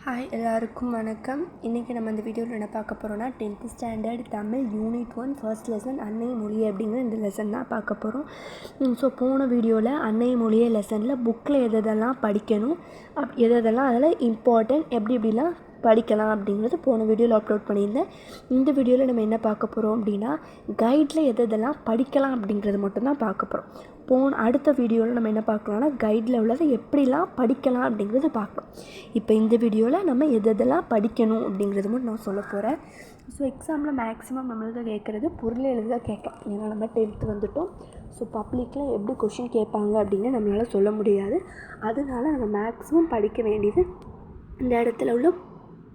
Hi எல்லாருக்கும் வணக்கம். இன்றைக்கி நம்ம இந்த வீடியோவில் என்ன பார்க்க போகிறோன்னா 10th standard Tamil unit 1 first lesson அன்னை மொழியே அப்படிங்கிற இந்த லெசன் தான் பார்க்க போகிறோம். ஸோ போன வீடியோவில் அன்னை மொழியே லெசனில் புக்கில் எதெல்லாம் படிக்கணும், எதெல்லாம் அதில் இம்பார்ட்டன்ட் எப்படிலாம் படிக்கலாம் அப்படிங்கிறது போன வீடியோவில் அப்லோட் பண்ணியிருந்தேன். இந்த வீடியோவில் நம்ம என்ன பார்க்க போகிறோம் அப்படின்னா கைடில் எதெல்லாம் படிக்கலாம் அப்படிங்கிறது மட்டும்தான் பார்க்க போகிறோம். அடுத்த வீடியோவில் நம்ம என்ன பார்க்கலாம்னா கைடில் உள்ளதை எப்படிலாம் படிக்கலாம் அப்படிங்கிறத பார்க்கலாம். இப்போ இந்த வீடியோவில் நம்ம எதெல்லாம் படிக்கணும் அப்படிங்கிறது மட்டும் நான் சொல்ல போகிறேன். ஸோ எக்ஸாமில் மேக்ஸிமம் நம்மளுக்கு கேட்குறது பொருள் எழுத கேட்கலாம். ஏன்னா நம்ம 10th வந்துட்டோம். ஸோ பப்ளிக்கில் எப்படி கொஷின் கேட்பாங்க அப்படின்னு நம்மளால் சொல்ல முடியாது. அதனால நம்ம மேக்ஸிமம் படிக்க வேண்டியது இந்த இடத்துல உள்ள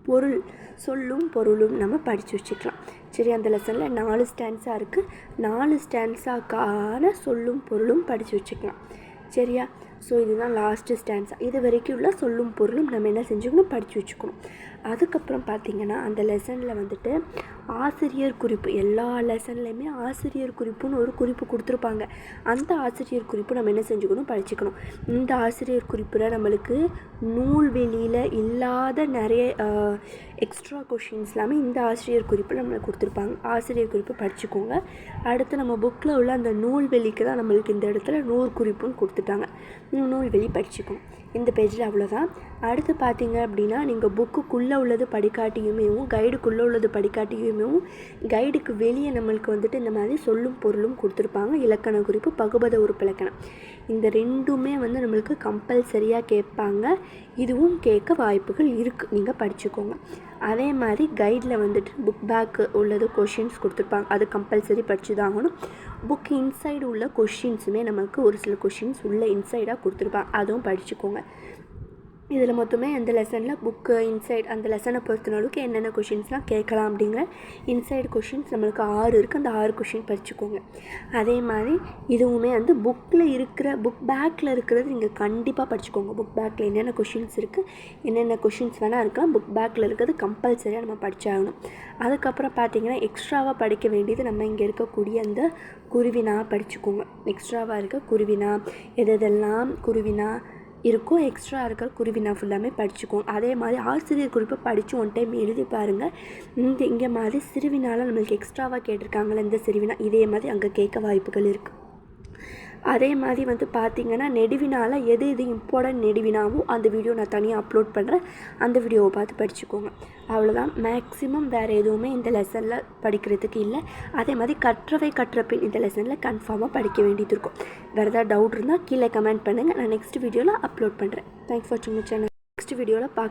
பொருள், சொல்லும் பொருளும் நம்ம படித்து வச்சுக்கலாம். சரி, அந்த லெசனில் 4 ஸ்டான்ஸாக இருக்குது. 4 ஸ்டான்ஸாக்கான சொல்லும் பொருளும் படித்து வச்சுக்கலாம். சரியா? ஸோ இதுதான் லாஸ்ட்டு ஸ்டான்ஸா. இது வரைக்கும் உள்ள சொல்லும் பொருளும் நம்ம என்ன செஞ்சுக்கணும், படித்து வச்சுக்கணும். அதுக்கப்புறம் பார்த்திங்கன்னா அந்த லெசனில் வந்துட்டு ஆசிரியர் குறிப்பு, எல்லா லெசன்லேயுமே ஆசிரியர் குறிப்புன்னு ஒரு குறிப்பு கொடுத்துருப்பாங்க. அந்த ஆசிரியர் குறிப்பு நம்ம என்ன செஞ்சுக்கணும், படிச்சுக்கணும். இந்த ஆசிரியர் குறிப்பில் நம்மளுக்கு நூல்வெளியில் இல்லாத நிறைய எக்ஸ்ட்ரா கொஷின்ஸ் எல்லாமே இந்த ஆசிரியர் குறிப்பில் நம்மளுக்கு கொடுத்துருப்பாங்க. ஆசிரியர் குறிப்பு படிச்சுக்கோங்க. அடுத்து நம்ம புக்கில் உள்ள அந்த நூல்வெளிக்கு தான் நம்மளுக்கு இந்த இடத்துல குறிப்புன்னு கொடுத்துட்டாங்க. நூல்வெளி படிச்சுக்கணும். இந்த பேஜில் அவ்வளோதான். அடுத்து பார்த்தீங்க அப்படின்னா நீங்கள் புக்குக்குள்ளே உள்ளது படிக்காட்டியுமே கைடுக்குள்ளே உள்ளது படிக்காட்டியுமே கைடுக்கு வெளியே நம்மளுக்கு வந்துட்டு இந்த மாதிரி சொல்லும் பொருளும் கொடுத்துருப்பாங்க. இலக்கண குறிப்பு, பகுபத உறுப்பிலக்கணம், இந்த ரெண்டுமே நம்மளுக்கு கம்பல்சரியாக கேட்பாங்க. இதுவும் கேட்க வாய்ப்புகள் இருக்குது, நீங்கள் படிச்சுக்கோங்க. அதே மாதிரி கைடில் வந்துட்டு புக் பேக்கு உள்ளது கொஷின்ஸ் கொடுத்துருப்பாங்க. அது கம்பல்சரி படித்து தான் ஆகணும். புக் இன்சைடு உள்ள கொஷின்ஸுமே நமக்கு ஒரு சில கொஷின்ஸ் உள்ள இன்சைடாக கொடுத்துருப்பாங்க. அதுவும் படிச்சுக்கோங்க. இதில் மொத்தமே அந்த லெசனில் புக்கு இன்சைட் அந்த லெசனை பொறுத்த அளவுக்கு என்னென்ன கொஷின்ஸ்லாம் கேட்கலாம் அப்படிங்கிற இன்சைடு கொஷின்ஸ் நம்மளுக்கு 6 இருக்குது. அந்த 6 கொஷின் படிச்சுக்கோங்க. அதே மாதிரி இதுவுமே புக்கில் இருக்கிற புக் பேக்கில் இருக்கிறது நீங்கள் கண்டிப்பாக படிச்சுக்கோங்க. புக் பேக்கில் என்னென்ன கொஷின்ஸ் இருக்குது, என்னென்ன கொஷின்ஸ் வேணால் இருக்கலாம், புக் பேக்கில் இருக்கிறது கம்பல்சரியாக நம்ம படித்தாகணும். அதுக்கப்புறம் பார்த்திங்கன்னா எக்ஸ்ட்ராவாக படிக்க வேண்டியது நம்ம இங்கே இருக்கக்கூடிய அந்த குருவினா படிச்சுக்கோங்க. எக்ஸ்ட்ராவாக இருக்க குருவினா, எதெல்லாம் குருவினா இருக்கோ எக்ஸ்ட்ரா இருக்க குருவினா ஃபுல்லாமே படிச்சுக்கோங்க. அதே மாதிரி ஆசிரியர் குறிப்பை படித்து ஒன் டைம் எழுதி பாருங்கள். இங்கே மாதிரி சிறுவினால நம்மளுக்கு எக்ஸ்ட்ராவாக கேட்டிருக்காங்களே இந்த சிறுவினா, இதே மாதிரி அங்கே கேட்க வாய்ப்புகள் இருக்குது. அதே மாதிரி பார்த்திங்கன்னா நெடுவினால் எது இம்பார்ட்டன்ட் நெடுவினாவோ அந்த வீடியோ நான் தனியாக அப்லோட் பண்ணுறேன். அந்த வீடியோவை பார்த்து படிச்சுக்கோங்க. அவ்வளோதான். மேக்ஸிமம் வேறு எதுவுமே இந்த லெசனில் படிக்கிறதுக்கு இல்லை. அதே மாதிரி கற்றபின் இந்த லெசனில் கன்ஃபார்மாக படிக்க வேண்டியது இருக்கும். வேறு ஏதாவது டவுட் இருந்தால் கீழே கமெண்ட் பண்ணுங்கள். நான் நெக்ஸ்ட் வீடியோவில் அப்லோட் பண்ணுறேன். தேங்க்ஸ் ஃபார் வாட்சிங் மை சேனல். நெக்ஸ்ட் வீடியோவில்